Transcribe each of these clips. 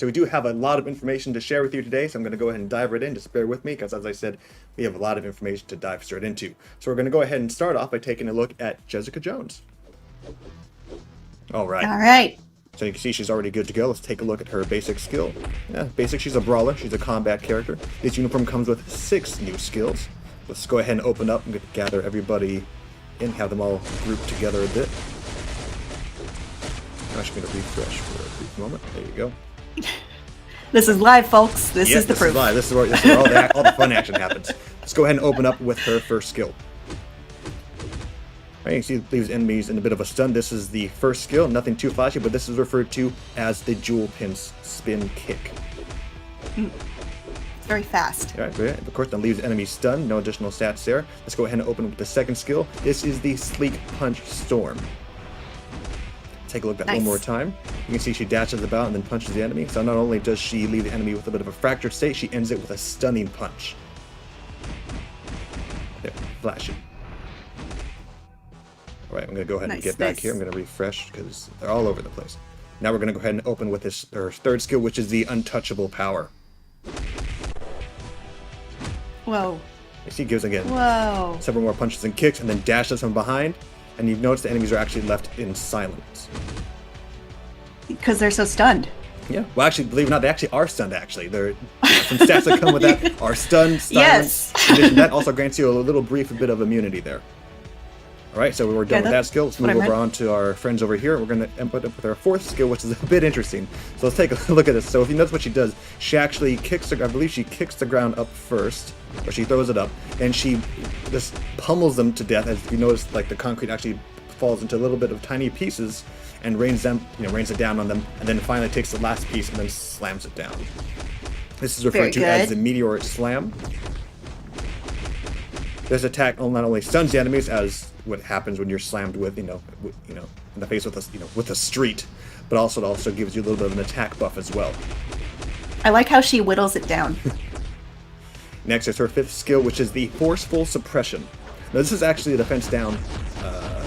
So we do have a lot of information to share with you today, so I'm going to go ahead and dive right in. Just bear with me, because as I said, we have a lot of information to dive straight into. So we're going to go ahead and start off by taking a look at Jessica Jones. All right. All right. So you can see she's already good to go. Let's take a look at her basic skill. Yeah, basic, she's a brawler. She's a combat character. This uniform comes with 6 new skills. Let's go ahead and open up and gather everybody in, have them all grouped together a bit. I'm actually going to refresh for a brief moment. There you go. This is live, folks. This is the proof. Is live. This is where all the fun action happens. Let's go ahead and open up with her first skill. Right, you can see it leaves enemies in a bit of a stun. This is the first skill, nothing too flashy, but this is referred to as the jewel pin spin kick. It's very fast. All right, of course, that leaves enemies stunned. No additional stats there. Let's go ahead and open with the second skill. This is the sleek punch storm. Take a look at that one more time. You can see she dashes about and then punches the enemy. So not only does she leave the enemy with a bit of a fractured state, she ends it with a stunning punch. There, flashing. All right, I'm going to go ahead and get back here. I'm going to refresh because they're all over the place. Now we're going to go ahead and open with her third skill, which is the untouchable power. Whoa. She gives, again, whoa, several more punches and kicks and then dashes from behind. And you've noticed the enemies are actually left in silence. Because they're so stunned. Yeah. Well, actually, believe it or not, they actually are stunned, actually. There are some stats that come with that are stunned, silence. Yes. That also grants you a little brief bit of immunity there. All right, so we're done with that skill. Let's move over on to our friends over here. We're going to input up with our fourth skill, which is a bit interesting. So let's take a look at this. So if you notice what she does, she actually kicks I believe she kicks the ground up first, or she throws it up, and she just pummels them to death. As you notice, like the concrete actually falls into a little bit of tiny pieces and rains it down on them, and then finally takes the last piece and then slams it down. This is referred to as the meteor slam. This attack not only stuns the enemies, as what happens when you're slammed with, in the face with a street, but also it also gives you a little bit of an attack buff as well. I like how she whittles it down. Next is her fifth skill, which is the forceful suppression. Now this is actually a defense down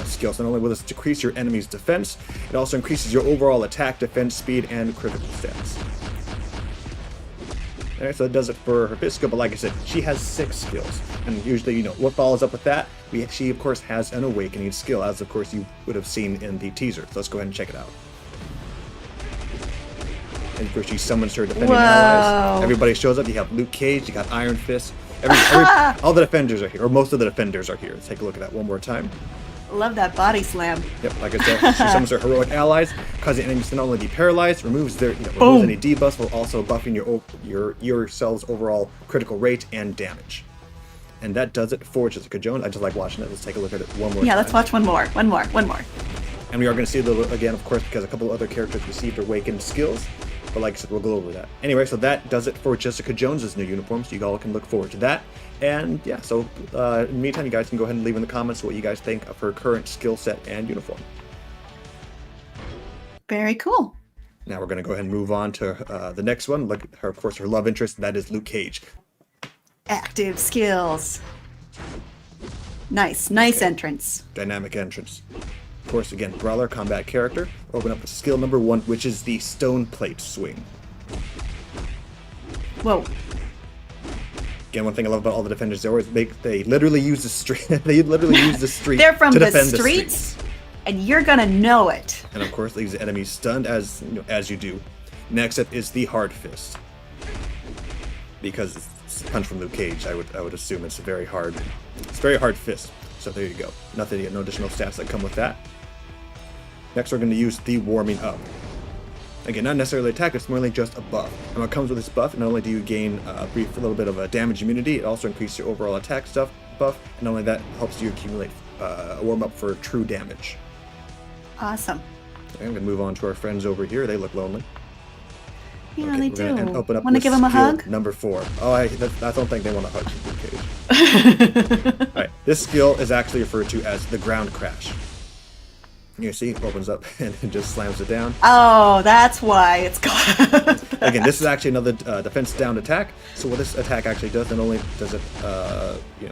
skill, so not only will this decrease your enemy's defense, it also increases your overall attack, defense, speed, and critical stats. Alright, so that does it for her fifth skill, but like I said, she has 6 skills. And usually, what follows up with that, she of course has an awakening skill, as of course you would have seen in the teaser. So let's go ahead and check it out. And of course she summons her defending allies. Everybody shows up. You have Luke Cage, you got Iron Fist. All the defenders are here, or most of the defenders are here. Let's take a look at that one more time. Love that body slam. Yep, like I said, she summons her heroic allies, causing enemies to not only be paralyzed, removes any debuffs, while also buffing yourselves overall critical rate and damage. And that does it for Jessica Jones. I just like watching it. Let's take a look at it one more time. Yeah, let's watch one more. And we are going to see a little again, of course, because a couple other characters received awakened skills. But like I said, we'll go over that. Anyway, so that does it for Jessica Jones's new uniform, so you all can look forward to that. And yeah, so in the meantime, you guys can go ahead and leave in the comments what you guys think of her current skill set and uniform. Very cool. Now we're going to go ahead and move on to the next one. Look at her, of course, her love interest, that is Luke Cage. Active skills. Nice entrance. Dynamic entrance. Of course, again, brawler, combat character. Open up with skill number 1, which is the stone plate swing. Whoa. Again, one thing I love about all the defenders, they literally use the street. They literally use the street. They're from to the defend streets, and you're gonna know it. And of course, leaves the enemies stunned as you do. Next up is the hard fist, because it's a punch from Luke Cage. I would assume it's a very hard fist. So there you go. No additional stats that come with that. Next, we're going to use the warming up. Again, not necessarily attack, it's more like just a buff. And what comes with this buff, not only do you gain a little bit of a damage immunity, it also increases your overall attack buff, and not only that, helps you accumulate a warm up for true damage. Awesome. Okay, I'm going to move on to our friends over here. They look lonely. Yeah, okay, they do. Want to give them a hug? Number 4. Oh, I don't think they want to hug Luke Cage. Alright, this skill is actually referred to as the ground crash. You see, it opens up and it just slams it down. Oh, that's why it's called. Again, this is actually another defense down attack. So what this attack actually does, not only does it,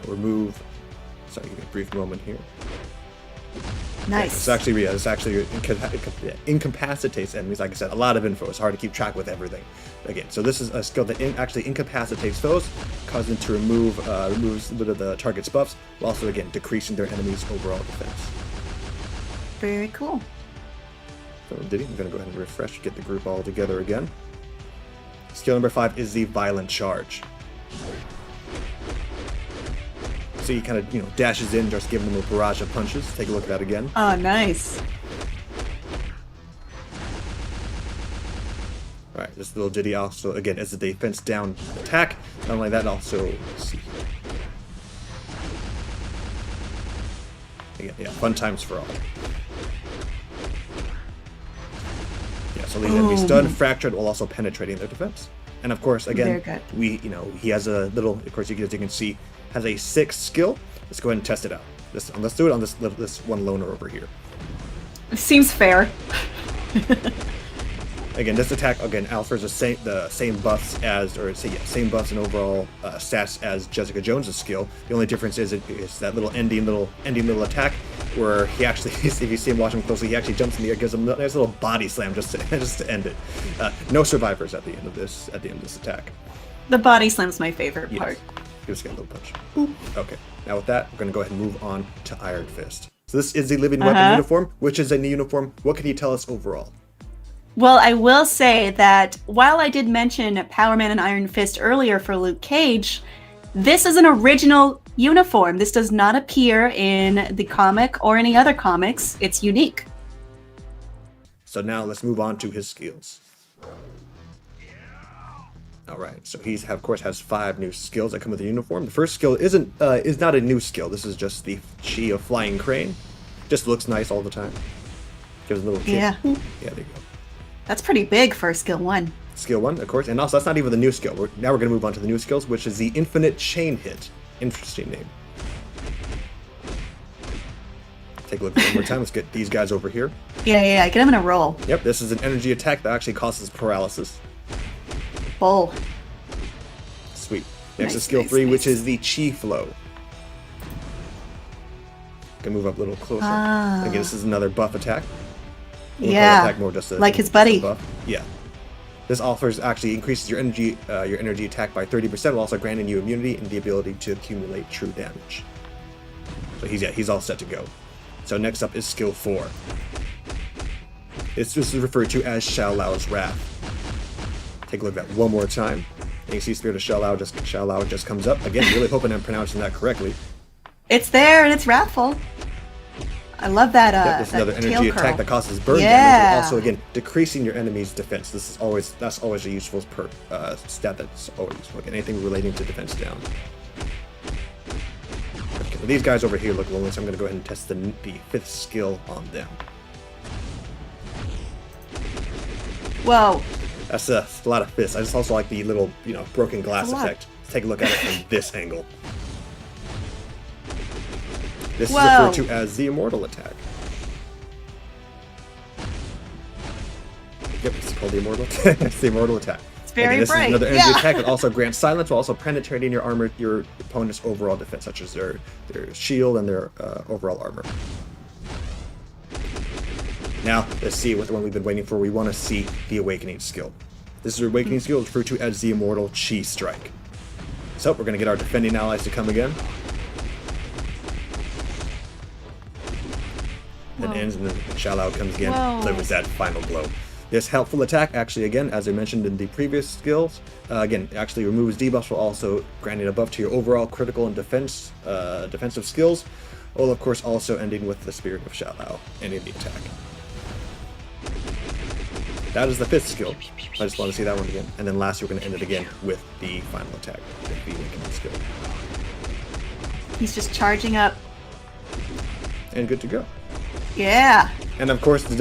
remove. Sorry, give me a brief moment here. Nice. It's actually incapacitates enemies. Like I said, a lot of info. It's hard to keep track with everything. Again, so this is a skill that actually incapacitates foes, causing them to removes a bit of the target's buffs, while also again decreasing their enemy's overall defense. Very cool. So Diddy, I'm gonna go ahead and refresh, get the group all together again. Skill number 5 is the Violent Charge. So he kind of, dashes in, just giving them a barrage of punches. Take a look at that again. Oh, nice. Alright, this little ditty also, again, is a defense down attack. Not only that, also, let's see. Again, yeah, fun times for all. Yeah, so leaving enemies stunned, fractured, while also penetrating their defense. And of course, again, he has a little, of course, as you can see, has a 6th skill. Let's go ahead and test it out. Let's do it on this one loner over here. Seems fair. Again, this attack offers the same buffs same buffs and overall stats as Jessica Jones's skill. The only difference is it's that little ending little attack where he actually, if you see him watching closely, he actually jumps in the air, gives him a nice little body slam just to end it. No survivors at the end of this attack. The body slam's my favorite part. Just get a little punch. Boop. Okay. Now with that, we're going to go ahead and move on to Iron Fist. So this is the Living Weapon uniform, which is a new uniform. What can you tell us overall? Well, I will say that while I did mention Power Man and Iron Fist earlier for Luke Cage, this is an original uniform. This does not appear in the comic or any other comics. It's unique. So now let's move on to his skills. All right, so he of course has 5 new skills that come with the uniform. The first skill is not a new skill. This is just the Chi of Flying Crane. Just looks nice all the time. Gives a little kick. Yeah, there you go. That's pretty big for skill 1. Skill 1, of course, and also that's not even the new skill. Now we're going to move on to the new skills, which is the Infinite Chain Hit. Interesting name. Take a look one more time. Let's get these guys over here. Yeah, get them in a roll. Yep, this is an energy attack that actually causes paralysis. Bull. Sweet. Next is skill 3, which is the Chi Flow. Can move up a little closer. Again, this is another buff attack. Attack more just like his buddy. Buff. Yeah. This actually increases your energy attack by 30%, while also granting you immunity and the ability to accumulate true damage. So he's all set to go. So next up is skill 4. This is referred to as Shao Lao's Wrath. Take a look at that one more time. And you see Spirit of Shao Lao just comes up. Again, really hoping I'm pronouncing that correctly. It's there and it's wrathful. I love that. This is another energy attack that causes burn damage, also again decreasing your enemy's defense. That's always a useful stat that's always useful. Again, anything relating to defense down. Okay, well, these guys over here look lonely, so I'm going to go ahead and test the 5th skill on them. Whoa. That's a lot of fists. I just also like the little, broken glass effect. Let's take a look at it from this angle. This is referred to as the Immortal Attack. Yep, it's called the Immortal Attack. It's the Immortal Attack. It's very this bright. Is another energy attack that also grants silence while also penetrating your opponent's overall defense, such as their shield and their overall armor. Now, let's see what the one we've been waiting for. We want to see the Awakening skill. This is your Awakening skill, referred to as the Immortal Chi Strike. So, we're going to get our defending allies to come again. Then ends, and then Shao Lao comes again, delivers that final blow. This helpful attack, actually, again, as I mentioned in the previous skills, again, actually removes debuffs while also granting a buff to your overall critical and defensive skills, while of course also ending with the Spirit of Shao Lao, ending the attack. That is the 5th skill. I just want to see that one again. And then lastly, we're going to end it again with the final attack, the Awakening skill. He's just charging up. And good to go. Yeah. And of course, the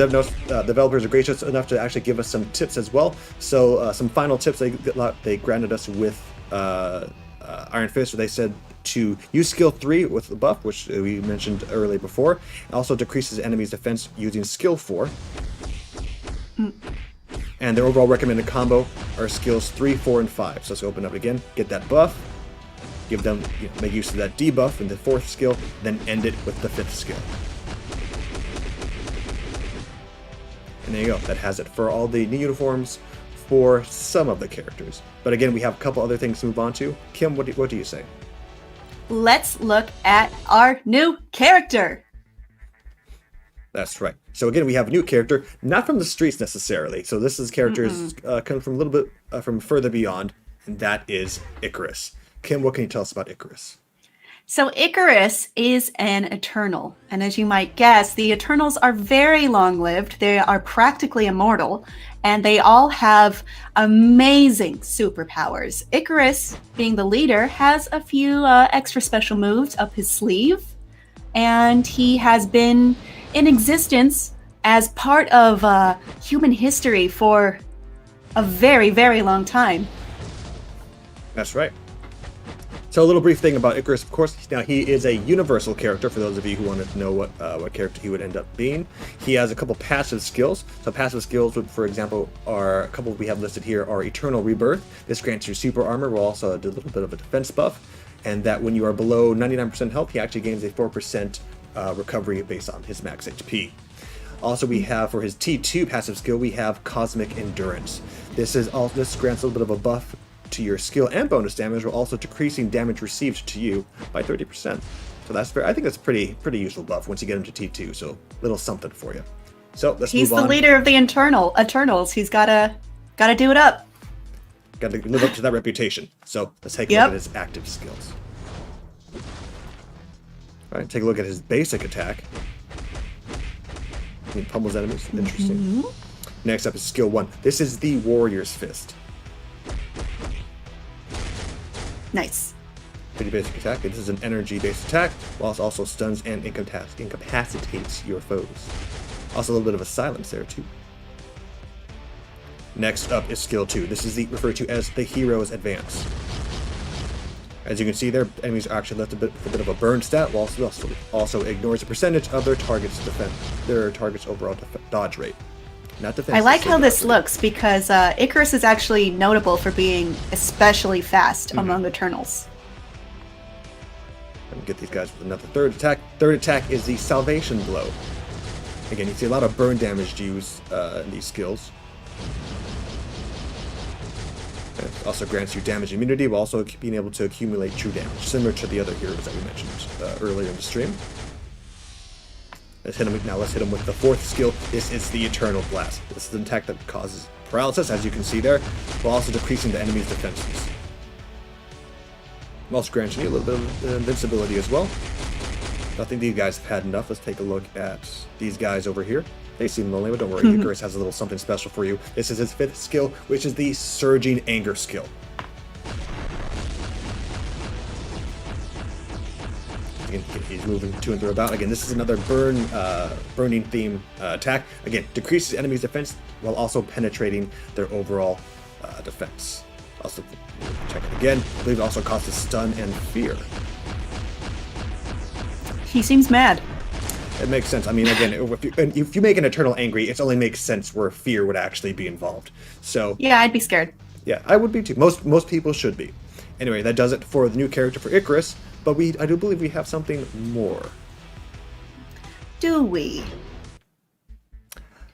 developers are gracious enough to actually give us some tips as well. So some final tips they granted us with Iron Fist. They said to use skill 3 with the buff, which we mentioned earlier before. It also decreases enemies' defense using skill 4. And their overall recommended combo are skills 3, 4, and 5. So let's open up again, get that buff, give them, make use of that debuff in the 4th skill, then end it with the 5th skill. And there you go. That has it for all the new uniforms for some of the characters. But again, we have a couple other things to move on to. Kim, what do you say? Let's look at our new character. That's right. So again, we have a new character, not from the streets necessarily. So this is characters come from a little bit from further beyond, and that is Icarus. Kim, what can you tell us about Icarus? So Icarus is an Eternal, and as you might guess, the Eternals are very long-lived. They are practically immortal, and they all have amazing superpowers. Icarus, being the leader, has a few extra special moves up his sleeve, and he has been in existence as part of human history for a very, very long time. That's right. So a little brief thing about Icarus, of course. Now he is a universal character. For those of you who wanted to know what character he would end up being, he has a couple passive skills. So passive skills would, for example, are a couple we have listed here are Eternal Rebirth. This grants you super armor. We'll also do a little bit of a defense buff, and that when you are below 99% health, he actually gains a 4% recovery based on his max HP. Also, we have for his T2 passive skill, we have Cosmic Endurance. This grants a little bit of a buff to your skill and bonus damage, while also decreasing damage received to you by 30%. So I think that's pretty useful buff once you get him to T2. So little something for you. So let's He's move on. the leader of the Eternals. He's gotta do it up. Got to live up to that reputation. So let's take a look at his active skills. All right, take a look at his basic attack. He pummels enemies. Interesting. Next up is skill 1. This is the Warrior's Fist. Nice. Pretty basic attack. This is an energy-based attack, whilst also stuns and incapacitates your foes. Also a little bit of a silence there too. Next up is skill 2. This is referred to as the Hero's Advance. As you can see there, enemies are actually left a bit of a burn stat, whilst it also ignores a percentage of their target's overall dodge rate. Not defense. I like how this looks because Icarus is actually notable for being especially fast among Eternals. Let me get these guys with another third attack. Third attack is the Salvation Blow. Again, you see a lot of burn damage used in these skills. It also grants you damage immunity while also being able to accumulate true damage, similar to the other heroes that we mentioned earlier in the stream. Let's hit him with the fourth skill. This is the Eternal Blast. This is an attack that causes paralysis, as you can see there, while also decreasing the enemy's defenses. I'm also granting you a little bit of invincibility as well. I think these guys have had enough. Let's take a look at these guys over here. They seem lonely, but don't worry, Icarus has a little something special for you. This is his fifth skill, which is the Surging Anger skill. He's moving to and through about. Again, this is another burning theme attack. Again, decreases enemies' defense while also penetrating their overall defense. Also, check it again. I believe it also causes stun and fear. He seems mad. It makes sense. I mean, again, if you make an Eternal angry, it only makes sense where fear would actually be involved. So yeah, I'd be scared. Yeah, I would be too. Most people should be. Anyway, that does it for the new character for Icarus. But I do believe we have something more. Do we?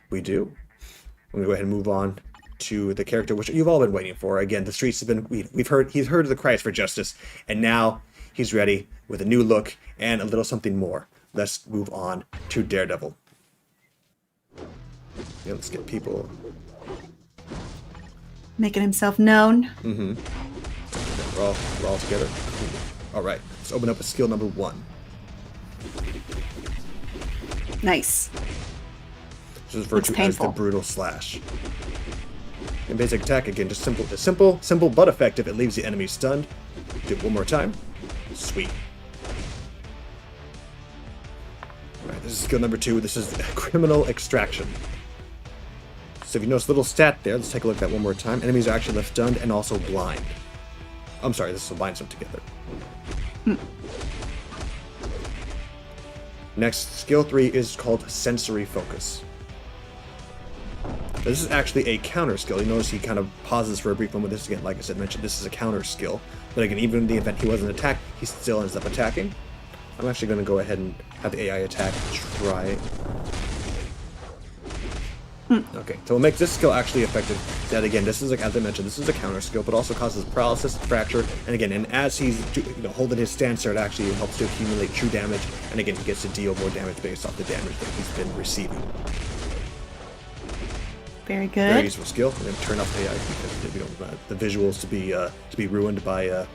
We do. I'm gonna go ahead and move on to the character which you've all been waiting for. Again, the streets have been he's heard of the cries for justice, and now he's ready with a new look and a little something more. Let's move on to Daredevil. Yeah, let's get people making himself known. Mm-hmm. We're all together. All right, let's open up with skill number 1. Nice. This is referred to as the Brutal Slash. And basic attack, again, just simple but effective. It leaves the enemy stunned. Do it one more time. Sweet. All right, this is skill number 2. This is Criminal Extraction. So if you notice a little stat there, let's take a look at that one more time. Enemies are actually left stunned and also blind. I'm sorry, this binds them together. Next, skill 3 is called Sensory Focus. This is actually a counter skill. You notice he kind of pauses for a brief moment. This again, like I said, mentioned, this is a counter skill. But again, even in the event he wasn't attacked, he still ends up attacking. I'm actually going to go ahead and have the AI attack try. Okay, so what makes this skill actually effective is that, again, this is, like, as I mentioned, this is a counter skill, but also causes paralysis, fracture, and again, and as he's holding his stance there, it actually helps to accumulate true damage, and again, he gets to deal more damage based off the damage that he's been receiving. Very good. Very useful skill. I'm going to turn off AI because we don't want the visuals to be ruined by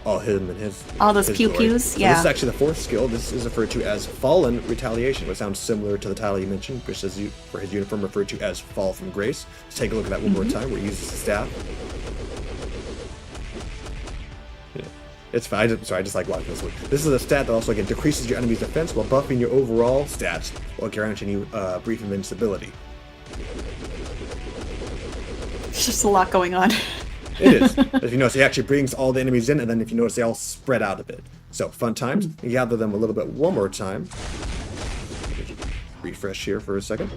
all him and his all those pew glory. pews. So Yeah. this is actually the fourth skill. This is referred to as Fallen Retaliation, which sounds similar to the title you mentioned, which is for his uniform referred to as Fall from Grace. Let's take a look at that one more time, where he uses the staff. Yeah. It's fine. I just like watching this one. This is a stat that also, again, decreases your enemy's defense while buffing your overall stats while guaranteeing you brief invincibility. It's just a lot going on. It is. If you notice, he actually brings all the enemies in, and then if you notice, they all spread out a bit. So, fun times. You gather them a little bit one more time. Refresh here for a second.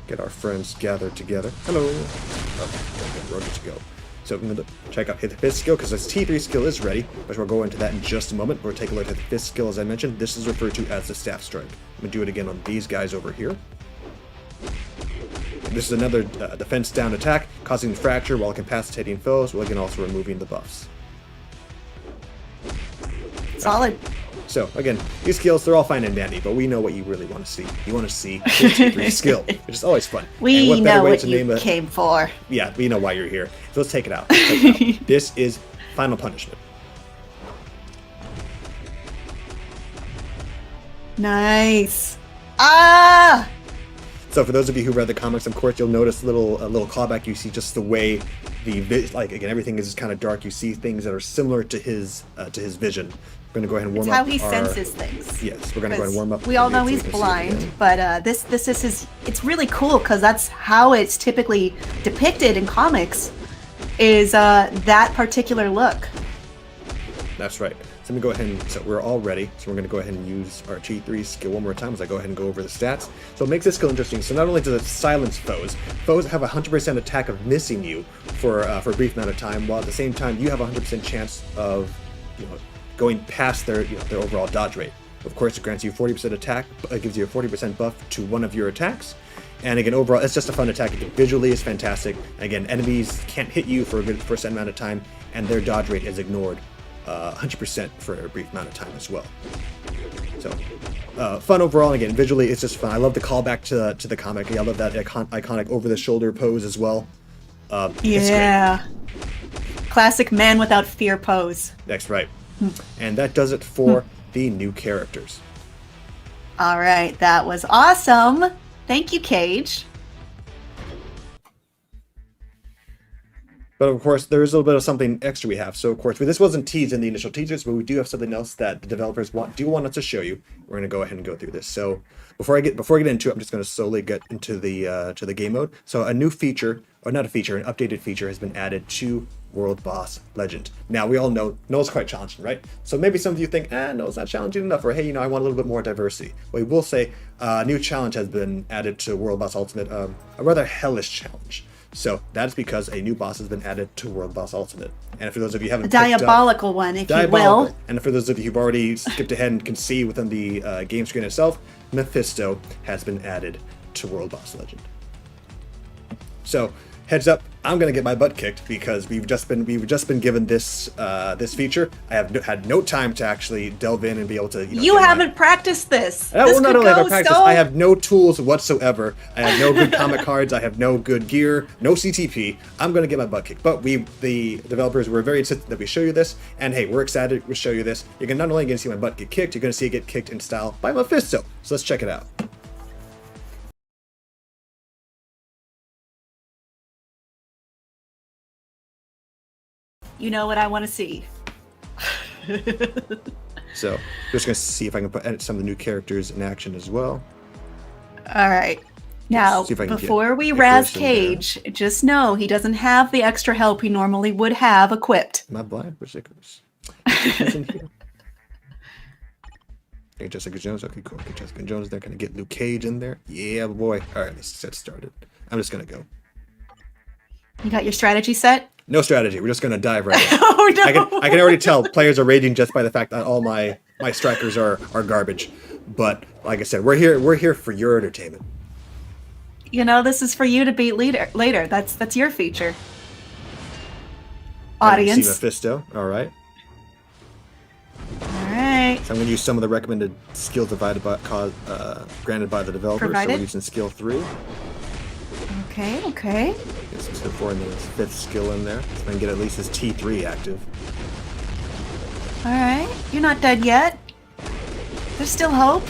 Get our friends gathered together. Hello. Okay, we're good to go. So, I'm going to check out his fifth skill, because this T3 skill is ready, which we'll go into that in just a moment. We'll take a look at the fifth skill, as I mentioned. This is referred to as the Staff Strike. I'm going to do it again on these guys over here. This is another defense down attack, causing fracture while incapacitating foes, while again also removing the buffs. Solid. So, again, these skills, they're all fine and dandy, but we know what you really want to see. You want to see the T3 skill, which is always fun. We know what you came for. Yeah, we know why you're here. So let's take it out. This is Final Punishment. Nice. Ah! So for those of you who read the comics, of course, you'll notice a little callback. You see just the way again, everything is just kind of dark. You see things that are similar to his vision. We're going to go ahead and warm up. It's how he senses things. Yes, we're going to go ahead and warm up. We all know he's blind, but this is his. It's really cool because that's how it's typically depicted in comics. Is that particular look? That's right. So let me go ahead and, so we're all ready. So we're going to go ahead and use our T3 skill one more time as I go ahead and go over the stats. So it makes this skill interesting. So not only does it silence foes have a 100% attack of missing you for a brief amount of time, while at the same time you have a 100% chance of going past their overall dodge rate. Of course, it grants you 40% attack. It gives you a 40% buff to one of your attacks. And again, overall, it's just a fun attack. Visually, it's fantastic. Again, enemies can't hit you for a certain amount of time, and their dodge rate is ignored 100% for a brief amount of time as well. So, fun overall. And again, visually, it's just fun. I love the callback to the comic. I love that iconic over-the-shoulder pose as well. Yeah. Classic man without fear pose. That's right. And that does it for the new characters. All right, that was awesome. Thank you, Cage. But of course, there is a little bit of something extra we have. So of course, this wasn't teased in the initial teasers, but we do have something else that the developers want us to show you. We're going to go ahead and go through this. So before I get into it, I'm just going to slowly get into the game mode. So a new feature, or not a feature, an updated feature has been added to World Boss Legend. Now we all know it's quite challenging, right? So maybe some of you think, no, it's not challenging enough, or hey, I want a little bit more diversity. Well, we will say a new challenge has been added to World Boss Ultimate, a rather hellish challenge. So that's because a new boss has been added to World Boss Ultimate. And for those of you who haven't diabolical one, if you will. And for those of you who've already skipped ahead and can see within the game screen itself, Mephisto has been added to World Boss Legend. So heads up, I'm gonna get my butt kicked because we've just been given this this feature. I have had no time to actually delve in and be able to. You haven't practiced this. Well, not only have I practiced, I have no tools whatsoever. I have no good comic cards. I have no good gear. No CTP. I'm gonna get my butt kicked. But the developers, were very insistent that we show you this. And hey, we're excited to show you this. You're not only gonna see my butt get kicked, you're gonna see it get kicked in style by Mephisto. So let's check it out. You know what I want to see. So, just going to see if I can edit some of the new characters in action as well. All right. Now, before we razz Cage, just know he doesn't have the extra help he normally would have equipped. Am I blind? Where's Icarus? Hey, Jessica Jones. Okay, cool. Get Jessica Jones there. Can I get Luke Cage in there? Yeah, boy. All right, let's get started. I'm just going to go. You got your strategy set? No strategy. We're just going to dive right in. Oh, no. I can already tell players are raging just by the fact that all my strikers are garbage. But like I said, we're here for your entertainment. You know, this is for you to beat later. That's your feature. I Audience. see Mephisto. All right. All right. So I'm going to use some of the recommended skills granted by the developer. Provided. So we're using skill 3. Okay. Get some skill 4 and then his 5th skill in there. So I can get at least his T3 active. All right. You're not dead yet. There's still hope.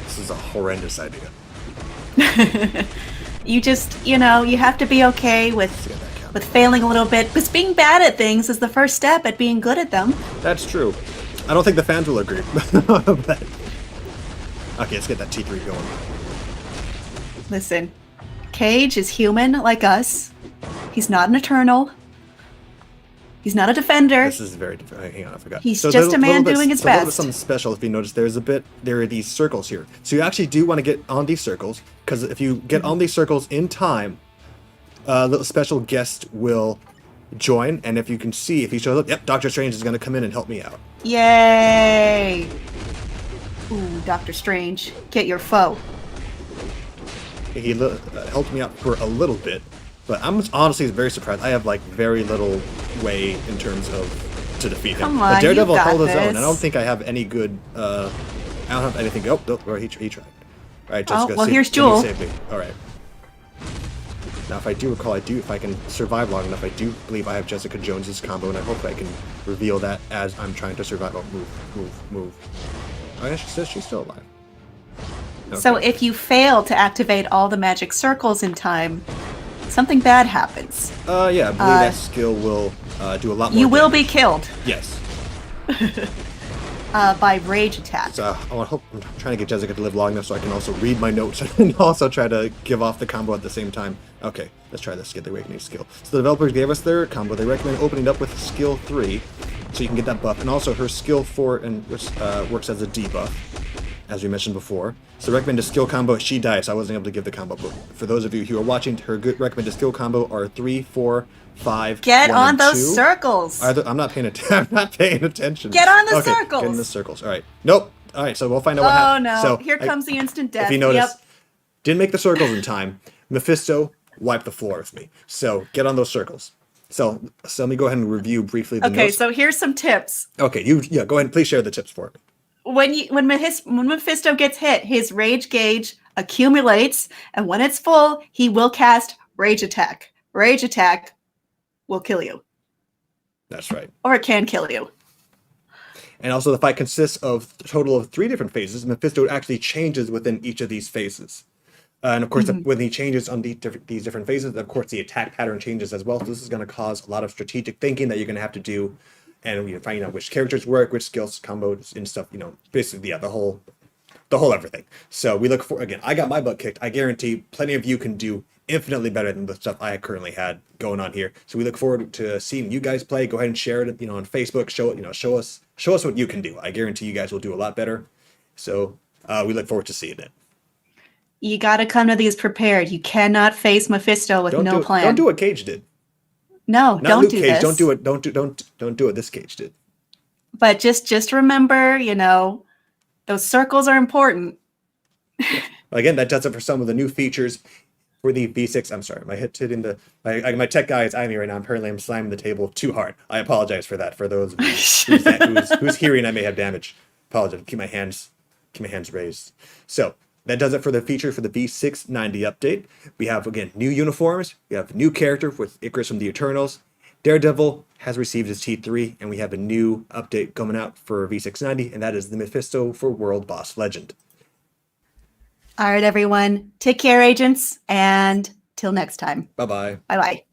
This is a horrendous idea. You just, you know, you have to be okay with failing a little bit, because being bad at things is the first step at being good at them. That's true. I don't think the fans will agree. But... Okay, let's get that T3 going. Listen, Cage is human like us. He's not an Eternal. He's not a defender. This is very... Hang on, I forgot. He's just a man doing his best. A little bit something special, if you notice, there are these circles here. So you actually do want to get on these circles, because if you get on these circles in time, a little special guest will join, and if you can see, if he shows up, yep, Doctor Strange is going to come in and help me out. Yay! Ooh, Doctor Strange, get your foe. He helped me out for a little bit, but I'm honestly very surprised. I have like very little way in terms of to defeat him. Come on, but Daredevil you got held his own. this. I don't think I have any good. I don't have anything. Oh, he tried. All right, Jessica. Well, here's Jewel. Save me. All right. Now, if I do recall, if I can survive long enough, I do believe I have Jessica Jones's combo, and I hope I can reveal that as I'm trying to survive. Oh, move. Oh, yeah, she says she's still alive. Okay. So if you fail to activate all the magic circles in time, something bad happens. Yeah, I believe that skill will do a lot more. You will damage. be killed. Yes. By rage attack. So I'm trying to get Jessica to live long enough so I can also read my notes and also try to give off the combo at the same time. Okay, let's try this. Get the awakening skill. So the developers gave us their combo. They recommend opening up with skill 3, so you can get that buff, and also her skill 4 and which works as a debuff, as we mentioned before. So recommended skill combo. She dies, so I wasn't able to give the combo. But for those of you who are watching, her good recommended skill combo are 3, 4, 5. Get 1, on and those 2. circles. I'm not paying attention. I'm not paying attention. Get on the okay, circles. Get in the circles. All right. Nope. All right. So we'll find out what happens. Oh no! So Here comes the instant death. If you notice, Yep. didn't make the circles in time. Mephisto wiped the floor with me. So get on those circles. So let me go ahead and review briefly the Okay, notes. so here's some tips. Okay. Go ahead and please share the tips for me. When Mephisto gets hit, his rage gauge accumulates, and when it's full, he will cast Rage Attack. Rage Attack will kill you. That's right. Or it can kill you. And also the fight consists of a total of 3 different phases. Mephisto actually changes within each of these phases. And of course, when he changes on these different phases, of course, the attack pattern changes as well. So this is going to cause a lot of strategic thinking that you're going to have to do. And you're finding out which characters work, which skills, combos, and stuff, basically, yeah, the whole everything. So we look for, again, I got my butt kicked. I guarantee plenty of you can do infinitely better than the stuff I currently had going on here. So we look forward to seeing you guys play. Go ahead and share it, on Facebook. Show us what you can do. I guarantee you guys will do a lot better. So we look forward to seeing it. You got to come to these prepared. You cannot face Mephisto with no plan. Don't do what Cage did. No, Not don't Luke do Cage. this. Don't do it. Don't do what this Cage did. But just remember, those circles are important. Again, that does it for some of the new features for the V6. I'm sorry, my tech guy is eyeing me right now. Apparently, I'm slamming the table too hard. I apologize for that. For those of you whose hearing I may have damaged, apologize. Keep my hands raised. So that does it for the feature for the V690 update. We have, again, new uniforms. We have a new character with Icarus from the Eternals. Daredevil has received his T3, and we have a new update coming out for V690, and that is the Mephisto for World Boss Legend. All right, everyone. Take care, agents, and till next time. Bye-bye. Bye-bye.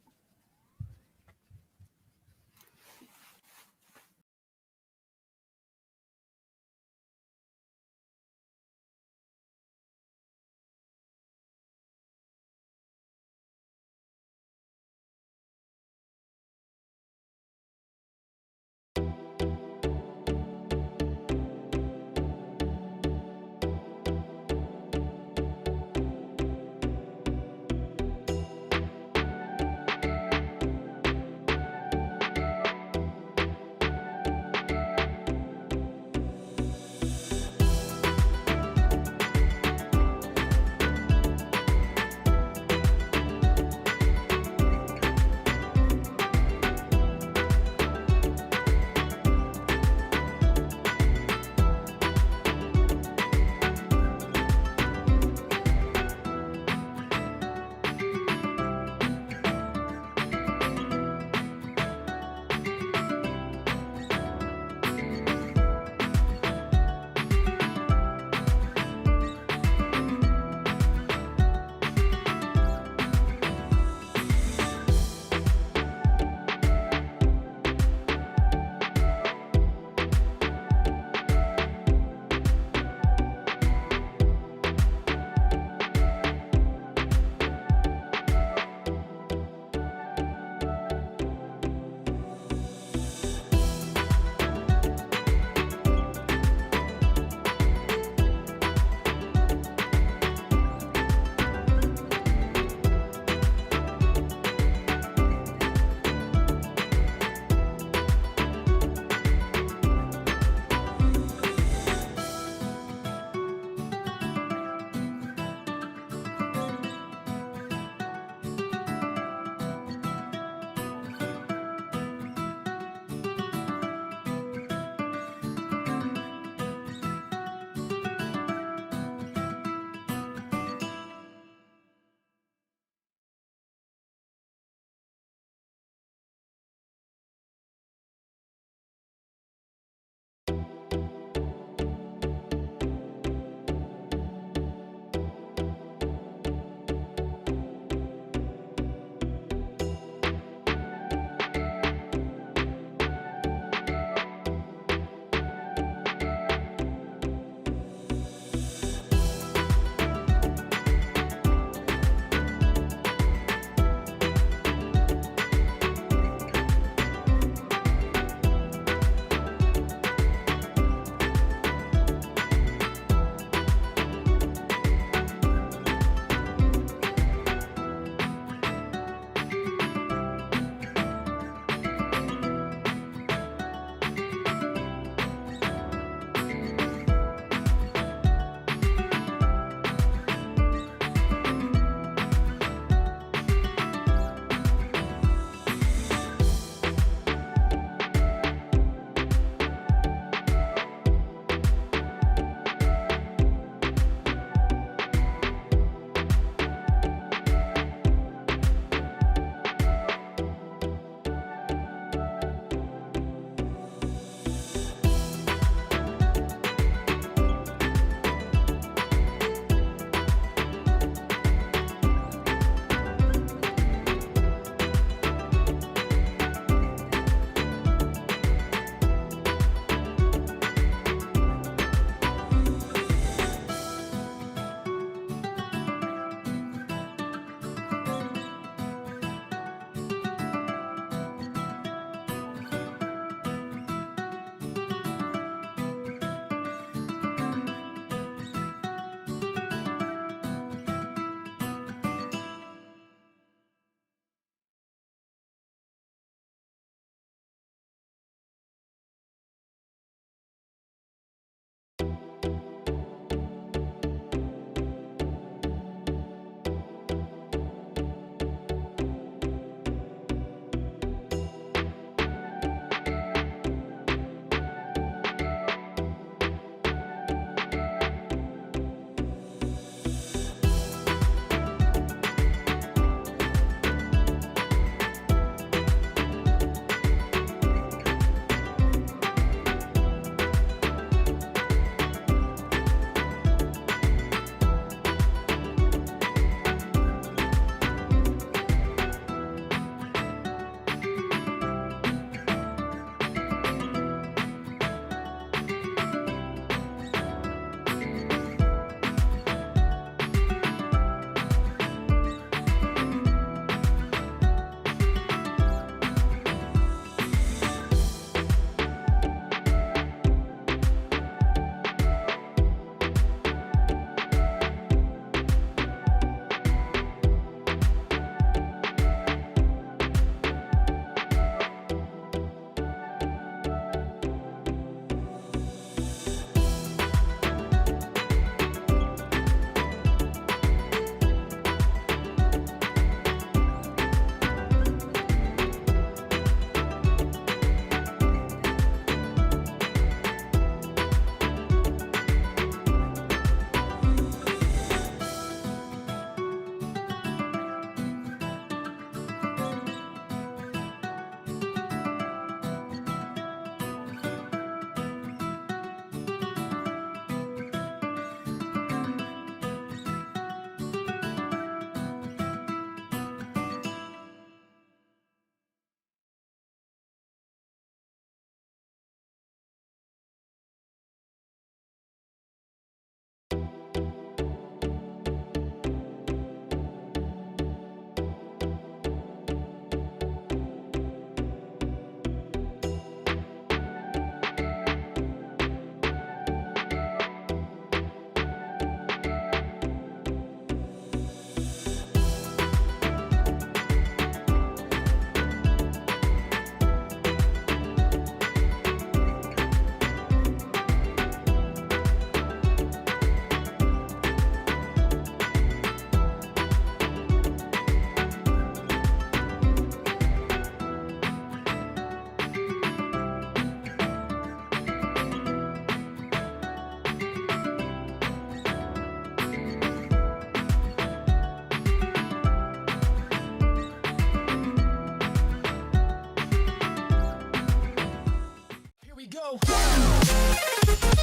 go.